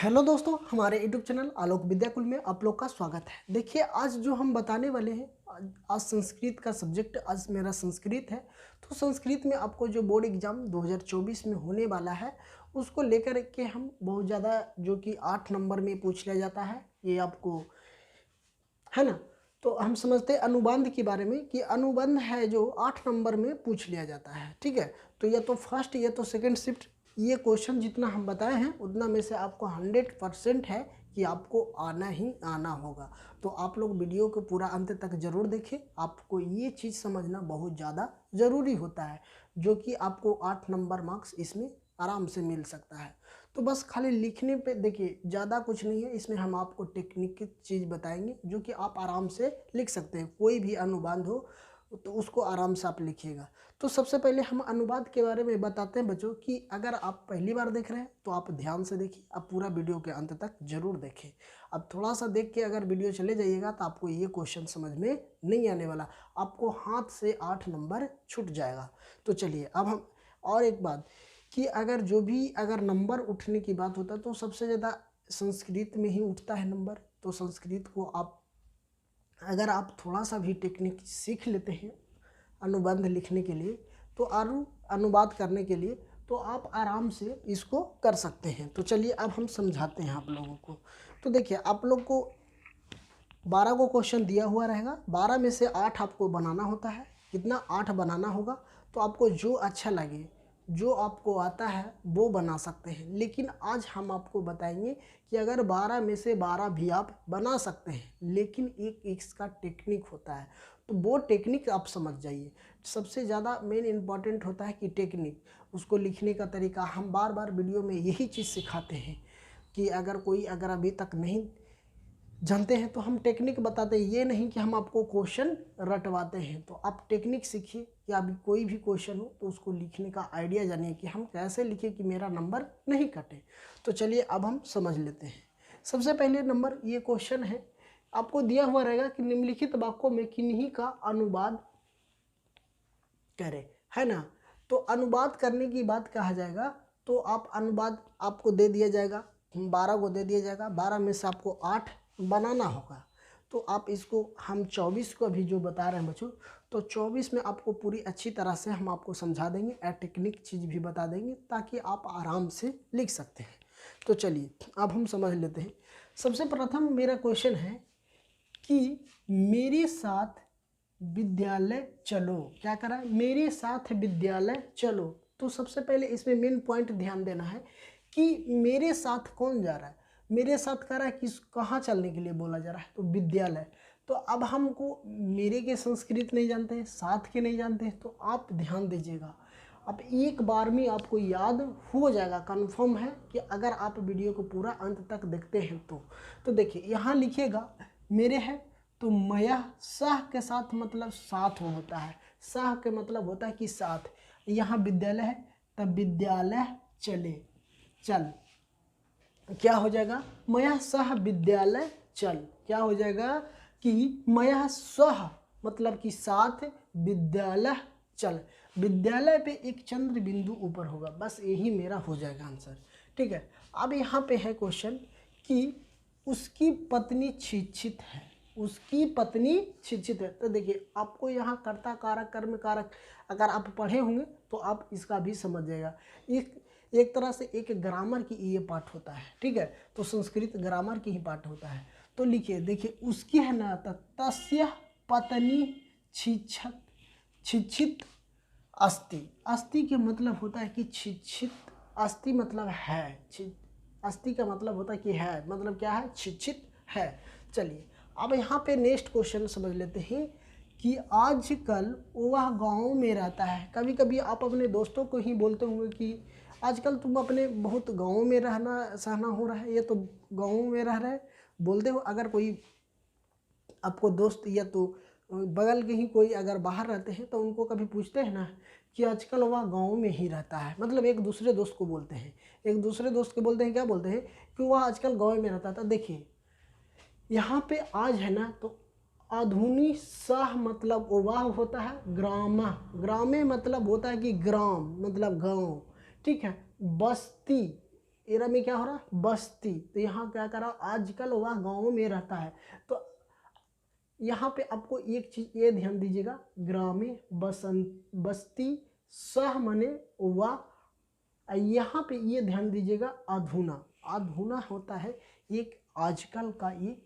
Hello दोस्तों, हमारे YouTube channel आलोक विद्याकुल में आप लोग का स्वागत है। देखिए, आज जो हम बताने वाले हैं, आज संस्कृत का सब्जेक्ट, आज मेरा संस्कृत है। तो संस्कृत में आपको जो बोर्ड एग्जाम 2024 में होने वाला है, उसको लेकर के हम बहुत ज़्यादा, जो कि 8 नंबर में पूछ लिया जाता है, ये आपको है ना। तो हम समझते हैं अनुबंध के बारे में कि अनुबंध है जो 8 नंबर में पूछ लिया जाता है। ठीक है, तो ये तो फर्स्ट, ये तो सेकंड शिफ्ट, ये क्वेश्चन जितना हम बताए हैं उतना में से आपको 100% है कि आपको आना ही आना होगा। तो आप लोग वीडियो को पूरा अंत तक जरूर देखें। आपको ये चीज़ समझना बहुत ज़्यादा ज़रूरी होता है, जो कि आपको 8 नंबर मार्क्स इसमें आराम से मिल सकता है। तो बस खाली लिखने पे देखिए, ज़्यादा कुछ नहीं है इसमें। हम आपको टेक्निक की चीज़ बताएंगे जो कि आप आराम से लिख सकते हैं। कोई भी अनुबंध हो तो उसको आराम से आप लिखिएगा। तो सबसे पहले हम अनुवाद के बारे में बताते हैं बच्चों, कि अगर आप पहली बार देख रहे हैं तो आप ध्यान से देखिए, आप पूरा वीडियो के अंत तक जरूर देखें। अब थोड़ा सा देख के अगर वीडियो चले जाइएगा तो आपको ये क्वेश्चन समझ में नहीं आने वाला, आपको हाथ से 8 नंबर छूट जाएगा। तो चलिए, अब हम और एक बात, कि अगर जो भी अगर नंबर उठने की बात होता है तो सबसे ज़्यादा संस्कृत में ही उठता है नंबर। तो संस्कृत को आप, अगर आप थोड़ा सा भी टेक्निक सीख लेते हैं अनुबंध लिखने के लिए, तो अनुवाद करने के लिए, तो आप आराम से इसको कर सकते हैं। तो चलिए, अब हम समझाते हैं आप लोगों को। तो देखिए, आप लोग को 12 को क्वेश्चन दिया हुआ रहेगा, 12 में से 8 आपको बनाना होता है। कितना? 8 बनाना होगा। तो आपको जो अच्छा लगे, जो आपको आता है वो बना सकते हैं। लेकिन आज हम आपको बताएंगे कि अगर 12 में से 12 भी आप बना सकते हैं, लेकिन एक इसका टेक्निक होता है। तो वो टेक्निक आप समझ जाइए। सबसे ज़्यादा मेन इम्पॉर्टेंट होता है कि टेक्निक, उसको लिखने का तरीका। हम बार बार वीडियो में यही चीज़ सिखाते हैं कि अगर अभी तक नहीं जानते हैं तो हम टेक्निक बताते हैं। ये नहीं कि हम आपको क्वेश्चन रटवाते हैं। तो आप टेक्निक सीखिए कि अभी कोई भी क्वेश्चन हो तो उसको लिखने का आइडिया जानिए कि हम कैसे लिखें कि मेरा नंबर नहीं कटे। तो चलिए, अब हम समझ लेते हैं। सबसे पहले नंबर, ये क्वेश्चन है, आपको दिया हुआ रहेगा कि निम्नलिखित वाक्यों में किन्हीं का अनुवाद करें, है ना। तो अनुवाद करने की बात कहा जाएगा तो आप अनुवाद आपको दे दिया जाएगा, 12 को दे दिया जाएगा। 12 में से आपको 8 बनाना होगा। तो आप इसको, हम 24 को अभी जो बता रहे हैं बच्चों, तो 24 में आपको पूरी अच्छी तरह से हम आपको समझा देंगे, टेक्निक चीज़ भी बता देंगे, ताकि आप आराम से लिख सकते हैं। तो चलिए, अब हम समझ लेते हैं। सबसे प्रथम मेरा क्वेश्चन है कि मेरे साथ विद्यालय चलो। क्या करा? मेरे साथ विद्यालय चलो। तो सबसे पहले इसमें मेन पॉइंट ध्यान देना है कि मेरे साथ कौन जा रहा है। मेरे साथ कह रहा है कि कहाँ चलने के लिए बोला जा रहा है, तो विद्यालय। तो अब हमको मेरे के संस्कृत नहीं जानते हैं, साथ के नहीं जानते हैं, तो आप ध्यान दीजिएगा। अब एक बार में आपको याद हो जाएगा, कंफर्म है कि अगर आप वीडियो को पूरा अंत तक देखते हैं तो देखिए, यहाँ लिखिएगा मेरे है, तो मयः सह के साथ मतलब साथ होता है। सह के मतलब होता है कि साथ। यहाँ विद्यालय है, तब विद्यालय चले, चल। क्या हो जाएगा? मयः सह विद्यालय चल। क्या हो जाएगा कि मयः सह मतलब कि साथ, विद्यालय चल। विद्यालय पे एक चंद्र बिंदु ऊपर होगा, बस यही मेरा हो जाएगा आंसर। ठीक है। अब यहाँ पे है क्वेश्चन कि उसकी पत्नी शिक्षित है। उसकी पत्नी शिक्षित है। तो देखिए, आपको यहाँ कर्ता कारक कर्म कारक अगर आप पढ़े होंगे तो आप इसका भी समझ जाएगा। एक तरह से एक ग्रामर की ये पार्ट होता है। ठीक है, तो संस्कृत ग्रामर की ही पार्ट होता है। तो लिखिए, देखिए, उसकी है ना, तस्य पत्नी शिक्षित अस्ति। अस्ति के मतलब होता है कि शिक्षित, अस्ति मतलब है, अस्ति का मतलब होता है कि है, मतलब क्या है? शिक्षित है। चलिए, अब यहाँ पे नेक्स्ट क्वेश्चन समझ लेते हैं कि आजकल वह गांव में रहता है। कभी कभी आप अपने दोस्तों को ही बोलते होंगे कि आजकल तुम अपने बहुत गांव में रहना सहना हो रहा है, ये तो गांव में रह रहे बोलते हो। अगर कोई आपको दोस्त या तो बगल के ही कोई अगर बाहर रहते हैं तो उनको कभी पूछते हैं ना कि आजकल वह गांव में ही रहता है, मतलब एक दूसरे दोस्त को बोलते हैं। एक दूसरे दोस्त को बोलते हैं, क्या बोलते हैं? कि वह आजकल गांव में रहता था। देखिए, यहाँ पे आज है ना, तो आधुनिक सह मतलब वह होता है ग्रामा। ग्रामे मतलब होता है कि ग्राम मतलब गांव। ठीक है। बस्ती एरा में क्या हो रहा है, बस्ती, तो यहाँ क्या करा, आजकल वह गाँव में रहता है। तो यहाँ पे आपको एक चीज ये ध्यान दीजिएगा, ग्रामीण बस्ती सह मने वा, यहाँ पे ये ध्यान दीजिएगा अधुना, अधुना होता है एक आजकल का ये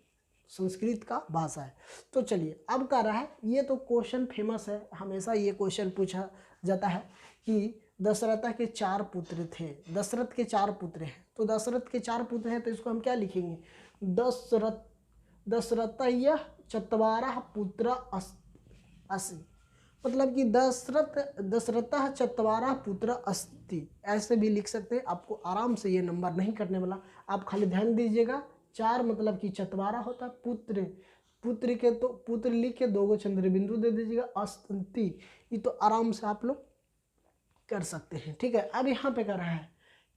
संस्कृत का भाषा है। तो चलिए अब कह रहा है, ये तो क्वेश्चन फेमस है, हमेशा ये क्वेश्चन पूछा जाता है कि दशरथ के 4 पुत्र थे, दशरथ के 4 पुत्र हैं। तो दशरथ के 4 पुत्र हैं, तो इसको हम क्या लिखेंगे, दशरथय्य चत्वारः पुत्र अस्ति, मतलब कि दशरथः चत्वारः पुत्र अस्ति, ऐसे भी लिख सकते हैं। आपको आराम से ये नंबर नहीं करने वाला, आप खाली ध्यान दीजिएगा, 4 मतलब कि चत्वारा होता है, पुत्र, पुत्र के तो पुत्र लिख के 2 चंद्र बिंदु दे दीजिएगा, अस्ति, ये तो आराम से आप लोग कर सकते हैं। ठीक है, अब यहाँ पे कह रहा है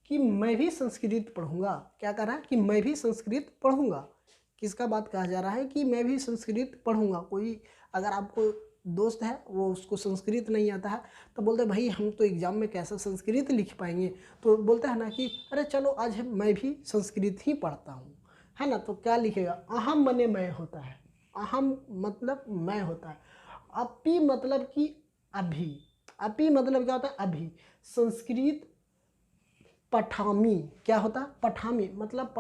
कि मैं भी संस्कृत पढ़ूंगा, क्या कह रहा है कि मैं भी संस्कृत पढ़ूंगा, किसका बात कहा जा रहा है कि मैं भी संस्कृत पढ़ूंगा। कोई अगर आपको दोस्त है वो उसको संस्कृत नहीं आता है तो बोलते हैं भाई हम तो एग्जाम में कैसे संस्कृत लिख पाएंगे, तो बोलता है ना कि अरे चलो आज मैं भी संस्कृत ही पढ़ता हूँ, है ना। तो क्या लिखेगा, अहम मने मैं होता है, अहम मतलब मैं होता है, अपि मतलब कि अभी, अपि मतलब क्या होता है अभी, संस्कृत पठामी क्या होता है, पठामी मतलब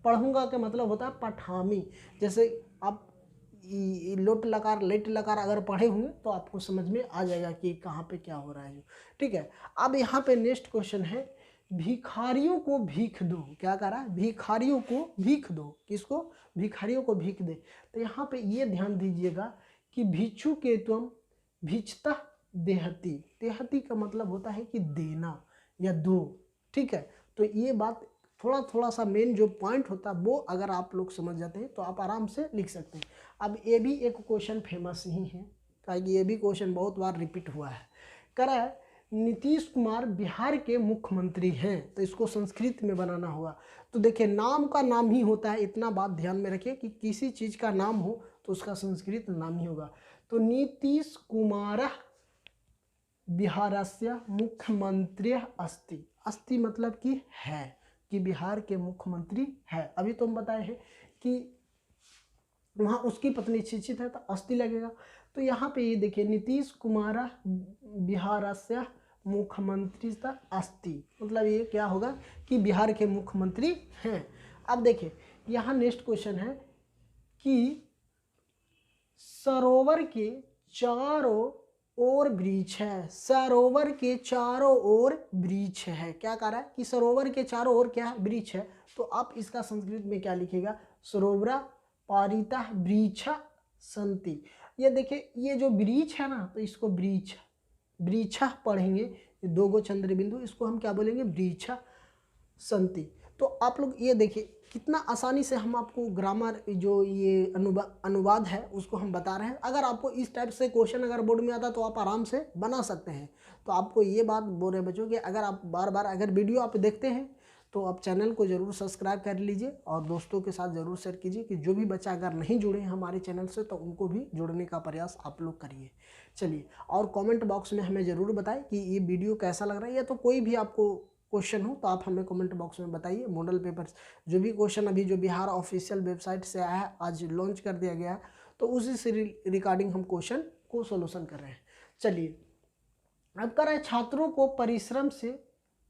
पढ़ूंगा का मतलब होता है पठामी। जैसे आप लोट लकार लेट लकार अगर पढ़े होंगे तो आपको समझ में आ जाएगा कि कहाँ पे क्या हो रहा है। ठीक है, अब यहाँ पे नेक्स्ट क्वेश्चन है, भिखारियों को भीख दो, क्या कह रहा है, भिखारियों को भीख दो, किसको, भिखारियों को भीख दे। तो यहाँ पे ये ध्यान दीजिएगा कि भिक्षु के त्वम भिक्षता देहती, देहती का मतलब होता है कि देना या दो। ठीक है, तो ये बात थोड़ा सा मेन जो पॉइंट होता है वो अगर आप लोग समझ जाते हैं तो आप आराम से लिख सकते हैं। अब ये भी एक क्वेश्चन फेमस ही है, ताकि ये भी क्वेश्चन बहुत बार रिपीट हुआ है। कह रहा है नीतीश कुमार बिहार के मुख्यमंत्री हैं, तो इसको संस्कृत में बनाना होगा। तो देखिए नाम का नाम ही होता है, इतना बात ध्यान में रखिए कि किसी चीज़ का नाम हो तो उसका संस्कृत नाम ही होगा। तो नीतीश कुमार बिहारस्य मुख्यमंत्री अस्ति, अस्ति मतलब कि है, कि बिहार के मुख्यमंत्री है। अभी तो हम बताए हैं कि वहाँ उसकी पत्नी शिक्षित है तो अस्ति लगेगा। तो यहाँ पे ये देखिए नीतीश कुमार बिहारस्य मुख्यमंत्री अस्ति, मतलब ये क्या होगा कि बिहार के मुख्यमंत्री हैं। अब देखिए यहाँ नेक्स्ट क्वेश्चन है कि सरोवर के चारों ओर वृक्ष है, सरोवर के चारों ओर वृक्ष है, क्या कह रहा है कि सरोवर के चारों ओर क्या है, वृक्ष है। तो आप इसका संस्कृत में क्या लिखेगा, सरोवरा पारिता वृक्षा संति। ये देखिए ये जो वृक्ष है ना, तो इसको वृक्ष वृक्षा पढ़ेंगे, 2 चंद्र बिंदु, इसको हम क्या बोलेंगे, वृक्षा संति। तो आप लोग ये देखिए कितना आसानी से हम आपको ग्रामर जो ये अनुवाद है उसको हम बता रहे हैं। अगर आपको इस टाइप से क्वेश्चन अगर बोर्ड में आता तो आप आराम से बना सकते हैं। तो आपको ये बात बोल रहे बच्चों कि अगर आप बार बार अगर वीडियो आप देखते हैं तो आप चैनल को ज़रूर सब्सक्राइब कर लीजिए और दोस्तों के साथ ज़रूर शेयर कीजिए कि जो भी बच्चा अगर नहीं जुड़े हैं हमारे चैनल से तो उनको भी जुड़ने का प्रयास आप लोग करिए। चलिए, और कमेंट बॉक्स में हमें ज़रूर बताएं कि ये वीडियो कैसा लग रहा है, या तो कोई भी आपको क्वेश्चन हो तो आप हमें कमेंट बॉक्स में बताइए। मॉडल पेपर्स जो भी क्वेश्चन अभी जो बिहार ऑफिशियल वेबसाइट से आया है, आज लॉन्च कर दिया गया है, तो उसी से रिगार्डिंग हम क्वेश्चन को सोल्यूशन कर रहे हैं। चलिए, अब कर रहे हैं छात्रों को परिश्रम से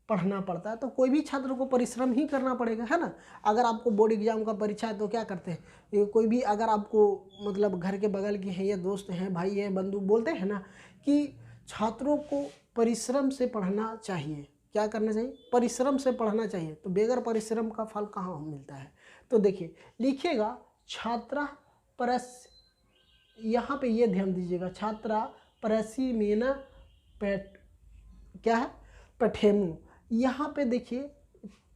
पढ़ना पड़ता है, तो कोई भी छात्र को परिश्रम ही करना पड़ेगा, है ना। अगर आपको बोर्ड एग्जाम का परीक्षा है तो क्या करते हैं, ये कोई भी अगर आपको मतलब घर के बगल के हैं या दोस्त हैं, भाई हैं, बंधु बोलते हैं ना कि छात्रों को परिश्रम से पढ़ना चाहिए, क्या करना चाहिए, परिश्रम से पढ़ना चाहिए। तो बगैर परिश्रम का फल कहाँ मिलता है। तो देखिए लिखिएगा छात्रा परस, यहाँ पे ये ध्यान दीजिएगा, छात्रा परसी मेना पेट क्या है, पठेमु। यहाँ पे देखिए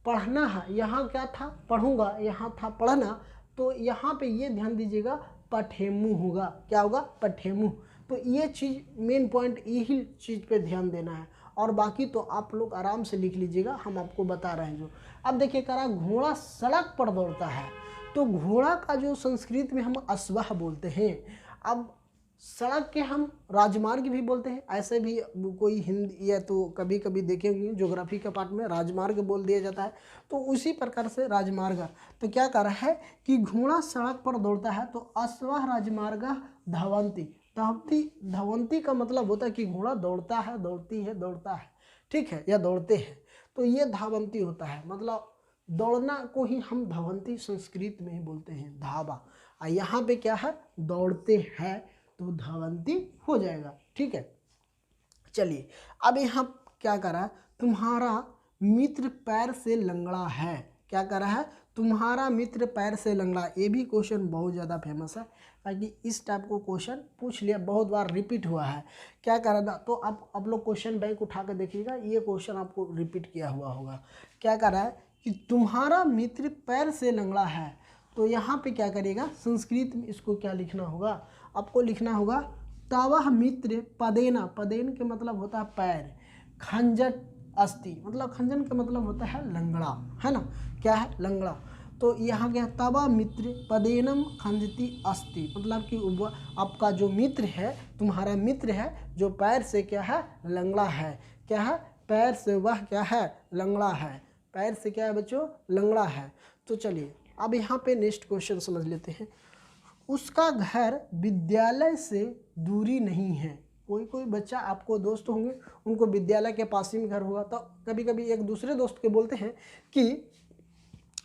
पढ़ना है, यहाँ क्या था पढ़ूंगा, यहाँ था पढ़ना, तो यहाँ पे ये ध्यान दीजिएगा पठेमु होगा, क्या होगा, पठेमु। तो ये चीज़ मेन पॉइंट, यही चीज़ पे ध्यान देना है, और बाकी तो आप लोग आराम से लिख लीजिएगा, हम आपको बता रहे हैं जो। अब देखिए करा घोड़ा सड़क पर दौड़ता है, तो घोड़ा का जो संस्कृत में हम अश्वः बोलते हैं। अब सड़क के हम राजमार्ग भी बोलते हैं, ऐसे भी कोई हिंदी या तो कभी कभी देखे होंगे ज्योग्राफी के पार्ट में राजमार्ग बोल दिया जाता है, तो उसी प्रकार से राजमार्ग। तो क्या कर रहा है कि घोड़ा सड़क पर दौड़ता है तो अश्वः राजमार्ग धावन्ति। धावती धावन्ति का मतलब होता है कि घोड़ा दौड़ता है, दौड़ती है, दौड़ता है, ठीक है, या दौड़ते हैं, तो ये धावन्ति होता है। मतलब दौड़ना को ही हम धावन्ति संस्कृत में ही बोलते हैं, धावा। और यहाँ पे क्या है, दौड़ते हैं, तो धावन्ति हो जाएगा, ठीक है। चलिए अब यहाँ क्या करा, तुम्हारा मित्र पैर से लंगड़ा है। क्या करा है, तुम्हारा मित्र पैर से लंगड़ा। ये भी क्वेश्चन बहुत ज़्यादा फेमस है, ताकि इस टाइप को क्वेश्चन पूछ लिया, बहुत बार रिपीट हुआ है। क्या करा था, तो आप लोग क्वेश्चन बैंक उठा कर देखिएगा, ये क्वेश्चन आपको रिपीट किया हुआ होगा। क्या करा है कि तुम्हारा मित्र पैर से लंगड़ा है, तो यहाँ पे क्या करिएगा, संस्कृत में इसको क्या लिखना होगा, आपको लिखना होगा तवह मित्र पदेना। पदेन के मतलब होता है पैर, खंजट अस्ति, मतलब खंजन का मतलब होता है लंगड़ा, है ना, क्या है, लंगड़ा। तो यहाँ क्या, तवा मित्र पदेनम खंजती अस्ति, मतलब कि आपका जो मित्र है, तुम्हारा मित्र है, जो पैर से क्या है, लंगड़ा है। क्या है, पैर से वह क्या है, लंगड़ा है। पैर से क्या है बच्चों, लंगड़ा है। तो चलिए अब यहाँ पे नेक्स्ट क्वेश्चन समझ लेते हैं। उसका घर विद्यालय से दूरी नहीं है। कोई कोई बच्चा, आपको दोस्त होंगे, उनको विद्यालय के पास ही में घर होगा, तो कभी कभी एक दूसरे दोस्त के बोलते हैं कि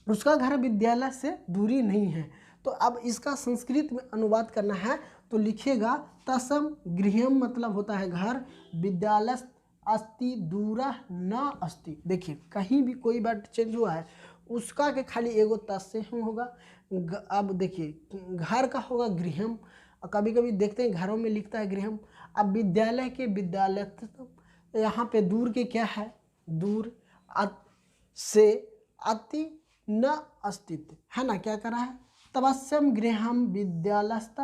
उसका घर विद्यालय से दूरी नहीं है। तो अब इसका संस्कृत में अनुवाद करना है, तो लिखेगा तसम गृहम, मतलब होता है घर, विद्यालय अस्ति दूरा न अस्ति। देखिए कहीं भी कोई बात चेंज हुआ है, उसका के खाली एगो तस से हम होगा। अब देखिए घर का होगा गृहम, कभी कभी देखते हैं घरों में लिखता है गृहम। अब विद्यालय के विद्यालय, यहाँ पे दूर के क्या है, दूर से अति न अस्तित्व, है ना, क्या करा है, तवस्यम गृहम विद्यालयस्थ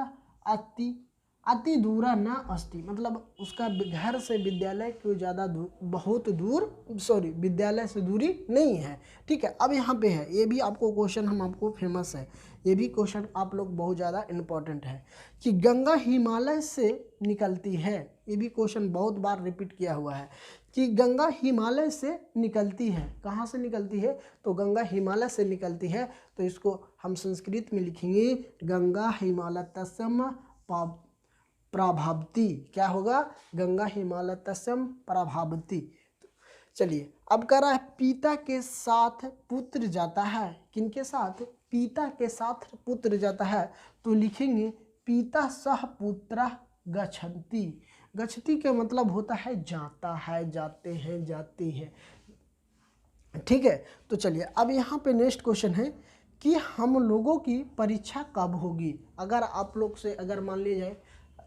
अति अति दूरा न अस्ति, मतलब उसका घर से विद्यालय को ज़्यादा दूर, बहुत दूर, सॉरी विद्यालय से दूरी नहीं है, ठीक है। अब यहाँ पे है, ये भी आपको क्वेश्चन हम आपको फेमस है, ये भी क्वेश्चन आप लोग बहुत ज़्यादा इम्पोर्टेंट है कि गंगा हिमालय से निकलती है। ये भी क्वेश्चन बहुत बार रिपीट किया हुआ है कि गंगा हिमालय से निकलती है। कहाँ से निकलती है, तो गंगा हिमालय से निकलती है। तो इसको हम संस्कृत में लिखेंगे गंगा हिमालयतसम प्रभावती। क्या होगा, गंगा हिमालयतसम प्रभावती। चलिए अब कह रहा है पिता के साथ पुत्र जाता है। किनके साथ, पिता के साथ पुत्र जाता है, तो लिखेंगे पिता सह पुत्र गच्छन्ति। गच्छति का मतलब होता है जाता है, जाते हैं, जाती है, ठीक है। तो चलिए अब यहाँ पे नेक्स्ट क्वेश्चन है कि हम लोगों की परीक्षा कब होगी। अगर आप लोग से अगर मान लिया जाए,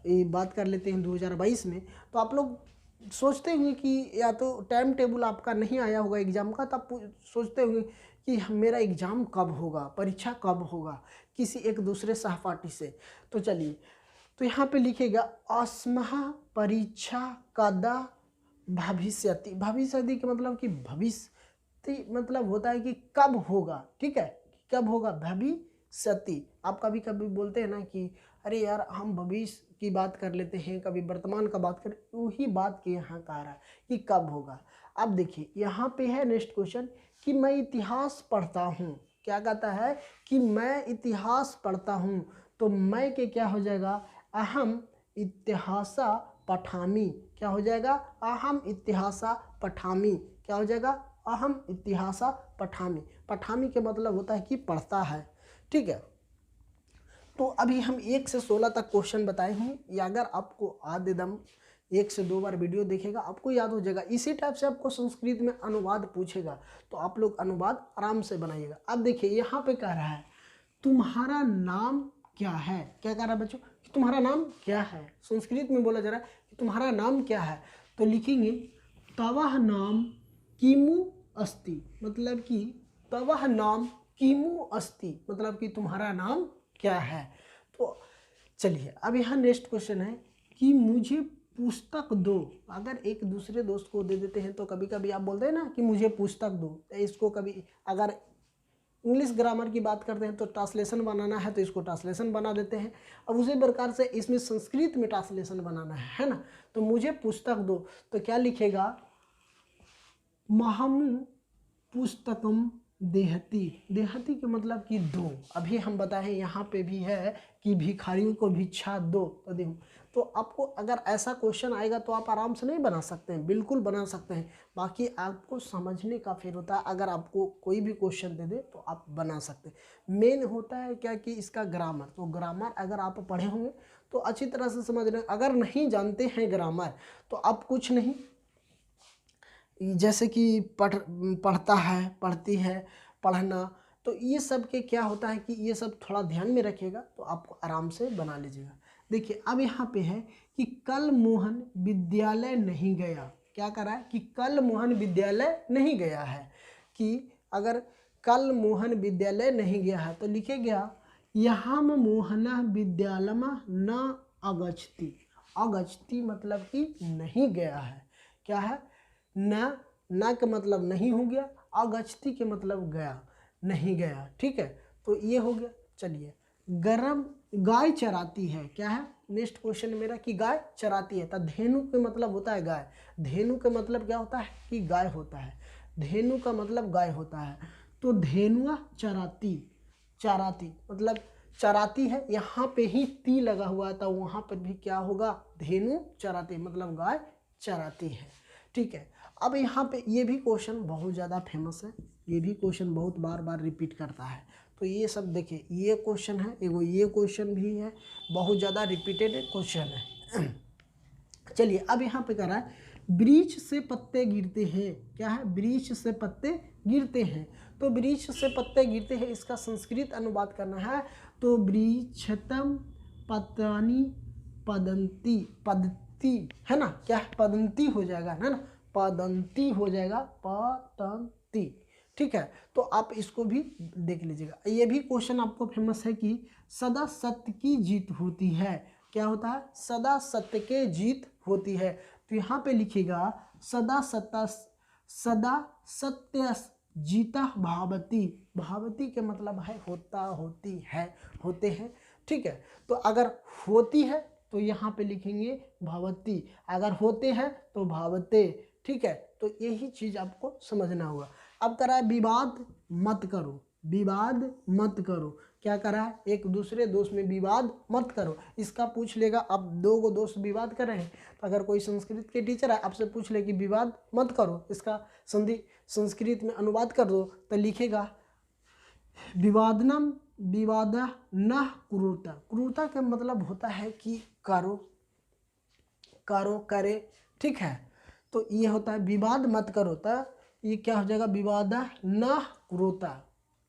ये बात कर लेते हैं 2022 में, तो आप लोग सोचते होंगे कि या तो टाइम टेबल आपका नहीं आया होगा एग्ज़ाम का, तब सोचते होंगे कि मेरा एग्ज़ाम कब होगा, परीक्षा कब होगा, किसी एक दूसरे सहपाठी से। तो चलिए, तो यहाँ पे लिखेगा अस्मः परीक्षा कदा भविष्यति। भविष्यति का मतलब कि भविष्य मतलब होता है कि कब होगा, ठीक है, कब होगा, भविष्यति। आप कभी कभी बोलते हैं ना कि अरे यार हम भविष्य की बात कर लेते हैं, कभी वर्तमान का बात करें, वही बात के यहाँ कह रहा है कि कब होगा। अब देखिए यहाँ पे है नेक्स्ट क्वेश्चन कि मैं इतिहास पढ़ता हूँ। क्या कहता है कि मैं इतिहास पढ़ता हूँ, तो मैं के क्या हो जाएगा, अहम इतिहासा पठामी। क्या हो जाएगा, अहम इतिहासा पठामी। क्या हो जाएगा, अहम इतिहासा पठामी। पठामी के मतलब होता है कि पढ़ता है, ठीक है। तो अभी हम 1 से 16 तक क्वेश्चन बताए हैं, या अगर आपको आधे दम 1 से 2 बार वीडियो देखेगा आपको याद हो जाएगा। इसी टाइप से आपको संस्कृत में अनुवाद पूछेगा, तो आप लोग अनुवाद आराम से बनाइएगा। अब देखिए यहाँ पे कह रहा है तुम्हारा नाम क्या है। क्या कह रहा है बच्चों, कि तुम्हारा नाम क्या है। संस्कृत में बोला जा रहा है कि तुम्हारा नाम क्या है, तो लिखेंगे तवह नाम किमु अस्ति, मतलब कि तवह नाम किमु अस्ति, मतलब कि तुम्हारा नाम क्या है। तो चलिए अब यहाँ नेक्स्ट क्वेश्चन है कि मुझे पुस्तक दो। अगर एक दूसरे दोस्त को दे देते हैं तो कभी कभी आप बोलते हैं ना कि मुझे पुस्तक दो, इसको कभी अगर इंग्लिश ग्रामर की बात करते हैं तो ट्रांसलेशन बनाना है तो इसको ट्रांसलेशन बना देते हैं। अब उसी प्रकार से इसमें संस्कृत में ट्रांसलेशन बनाना है ना। तो मुझे पुस्तक दो, तो क्या लिखेगा, महम पुस्तकम देहती। देहती के मतलब कि दो। अभी हम बताएं यहाँ पे भी है कि भिखारियों को भिक्षा दो, तो देखो, तो आपको अगर ऐसा क्वेश्चन आएगा तो आप आराम से नहीं बना सकते हैं, बिल्कुल बना सकते हैं। बाकी आपको समझने का फिर होता है, अगर आपको कोई भी क्वेश्चन दे दे तो आप बना सकते हैं। मेन होता है क्या कि इसका ग्रामर, तो ग्रामर अगर आप पढ़े होंगे तो अच्छी तरह से समझ रहे हैं। अगर नहीं जानते हैं ग्रामर तो आप कुछ नहीं, जैसे कि पढ़ता है, पढ़ती है, पढ़ना, तो ये सब के क्या होता है कि ये सब थोड़ा ध्यान में रखिएगा तो आपको आराम से बना लीजिएगा। देखिए अब यहाँ पे है कि कल मोहन विद्यालय नहीं गया। क्या करा है कि कल मोहन विद्यालय नहीं गया है। कि अगर कल मोहन विद्यालय नहीं गया है तो लिखे गया यहाँ मोहना विद्यालय न अगच्छति। अगच्छति मतलब कि नहीं गया है। क्या है, ना का मतलब नहीं हो गया, अगच्छति के मतलब गया, नहीं गया। ठीक है, तो ये हो गया। चलिए, गरम गाय चराती है। क्या है नेक्स्ट क्वेश्चन मेरा कि गाय चराती है। तो धेनु के मतलब होता है गाय। धेनु का मतलब क्या होता है कि गाय होता है। धेनु का मतलब गाय होता है। तो धेनुआ चराती, चराती मतलब चराती है। यहाँ पे ही ती लगा हुआ था, वहाँ पर भी क्या होगा, धेनु चराती मतलब गाय चराती है। ठीक है, अब यहाँ पे ये भी क्वेश्चन बहुत ज़्यादा फेमस है, ये भी क्वेश्चन बहुत बार बार रिपीट करता है। तो ये सब देखिए, ये क्वेश्चन है एगो, ये क्वेश्चन भी है, बहुत ज़्यादा रिपीटेड क्वेश्चन है। चलिए अब यहाँ पे कह रहा है वृक्ष से पत्ते गिरते हैं। क्या है, वृक्ष से पत्ते गिरते हैं। तो वृक्ष से पत्ते गिरते हैं, इसका संस्कृत अनुवाद करना है तो वृक्षतम पत्राणि पदंती, पदती है ना, क्या है पदंती हो जाएगा है ना, पदंती हो जाएगा, पदंती। ठीक है, तो आप इसको भी देख लीजिएगा। ये भी क्वेश्चन आपको फेमस है कि सदा सत्य की जीत होती है। क्या होता है, सदा सत्य के जीत होती है। तो यहाँ पे लिखिएगा सदा सत्य जीता भावती। भावती के मतलब है होता, होती है, होते हैं। ठीक है, तो अगर होती है तो यहाँ पे लिखेंगे भवती, अगर होते हैं तो भावते। ठीक है, तो यही चीज़ आपको समझना होगा। अब करा है विवाद मत करो, विवाद मत करो। क्या करा है, एक दूसरे दोस्त में विवाद मत करो। इसका पूछ लेगा, अब दो गो दोस्त विवाद कर रहे हैं तो अगर कोई संस्कृत के टीचर है आपसे पूछ ले कि विवाद मत करो, इसका संधि संस्कृत में अनुवाद कर दो, तो लिखेगा विवादनम विवाद न क्रूरता। क्रूरता का मतलब होता है कि करो, करो, करे। ठीक है, तो ये होता है विवाद मत करो, तो ये क्या हो जाएगा, विवाद न क्रूरता।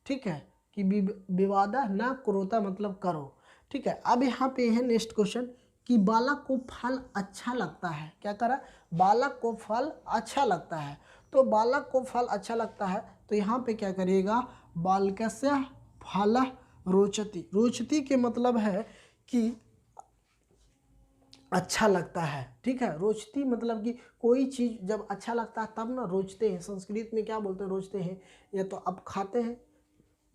ठीक है, कि विवाद न क्रूरता मतलब करो। ठीक है, अब यहाँ पे है नेक्स्ट क्वेश्चन कि बालक को फल अच्छा लगता है। क्या करा, बालक को फल अच्छा लगता है। तो बालक को फल अच्छा लगता है तो यहाँ पे क्या करिएगा, बालकस्य फल रोचति। रोचति के मतलब है कि अच्छा लगता है। ठीक है, रोचती मतलब कि कोई चीज़ जब अच्छा लगता है तब ना रोचते हैं। संस्कृत में क्या बोलते हैं, रोचते हैं, या तो अब खाते हैं,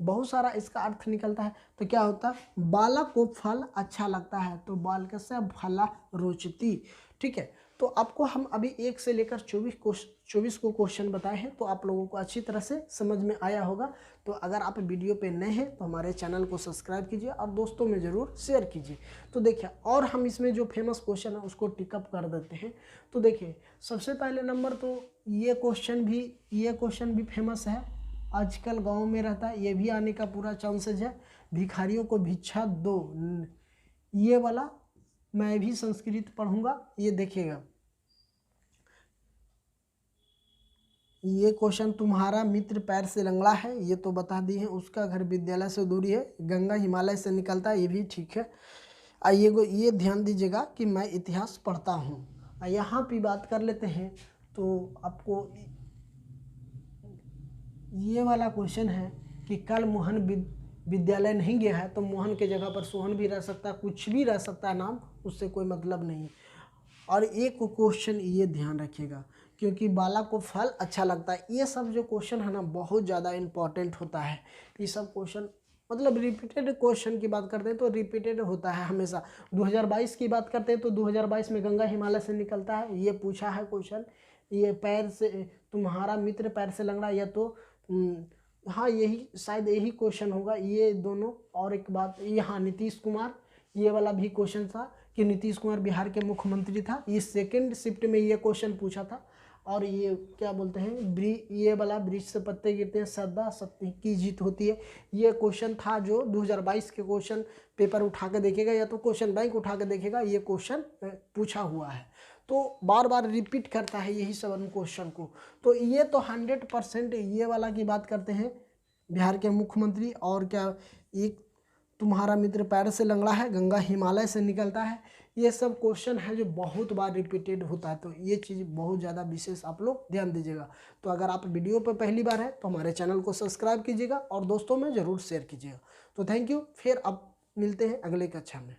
बहुत सारा इसका अर्थ निकलता है। तो क्या होता है, बालक को फल अच्छा लगता है तो बालकस्य फला रोचती। ठीक है, तो आपको हम अभी 1 से लेकर 24 को क्वेश्चन बताए हैं, तो आप लोगों को अच्छी तरह से समझ में आया होगा। तो अगर आप वीडियो पे नए हैं तो हमारे चैनल को सब्सक्राइब कीजिए और दोस्तों में ज़रूर शेयर कीजिए। तो देखिए, और हम इसमें जो फेमस क्वेश्चन है उसको टिकअप कर देते हैं। तो देखिए, सबसे पहले नंबर तो ये क्वेश्चन भी फेमस है, आजकल गांव में रहता है, ये भी आने का पूरा चांसेज है। भिखारियों को भिक्षा दो, ये वाला मैं भी संस्कृत पढ़ूंगा, ये देखिएगा। ये क्वेश्चन तुम्हारा मित्र पैर से लंगड़ा है, ये तो बता दिए हैं। उसका घर विद्यालय से दूरी है, गंगा हिमालय से निकलता है, ये भी ठीक है। आइए ये ध्यान दीजिएगा कि मैं इतिहास पढ़ता हूँ। यहाँ पे बात कर लेते हैं तो आपको ये वाला क्वेश्चन है कि कल मोहन विद्यालय नहीं गया है, तो मोहन के जगह पर सोहन भी रह सकता है, कुछ भी रह सकता है नाम, उससे कोई मतलब नहीं। और एक क्वेश्चन ये ध्यान रखिएगा, क्योंकि बाला को फल अच्छा लगता है, ये सब जो क्वेश्चन है ना बहुत ज़्यादा इम्पॉर्टेंट होता है। ये सब क्वेश्चन मतलब रिपीटेड क्वेश्चन की बात करते हैं तो रिपीटेड होता है हमेशा। 2022 की बात करते हैं तो 2022 में गंगा हिमालय से निकलता है, ये पूछा है क्वेश्चन। ये पैर से तुम्हारा मित्र पैर से लंगड़ा, या तो हाँ यही शायद यही क्वेश्चन होगा, ये दोनों। और एक बात यहाँ नीतीश कुमार, ये वाला भी क्वेश्चन था कि नीतीश कुमार बिहार के मुख्यमंत्री था, ये सेकंड शिफ्ट में ये क्वेश्चन पूछा था। और ये क्या बोलते हैं, ये वाला वृक्ष से पत्ते गिरते हैं सदा सत्य की जीत होती है, ये क्वेश्चन था जो 2022 के क्वेश्चन पेपर उठा के देखेगा या तो क्वेश्चन बैंक उठा के देखेगा, ये क्वेश्चन पूछा हुआ है। तो बार बार रिपीट करता है यही सब क्वेश्चन को। तो ये तो 100% ये वाला की बात करते हैं बिहार के मुख्यमंत्री। और क्या, एक तुम्हारा मित्र पैर से लंगड़ा है, गंगा हिमालय से निकलता है, ये सब क्वेश्चन है जो बहुत बार रिपीटेड होता है। तो ये चीज़ बहुत ज़्यादा विशेष आप लोग ध्यान दीजिएगा। तो अगर आप वीडियो पर पहली बार है तो हमारे चैनल को सब्सक्राइब कीजिएगा और दोस्तों में ज़रूर शेयर कीजिएगा। तो थैंक यू, फिर अब मिलते हैं अगले कक्षा में।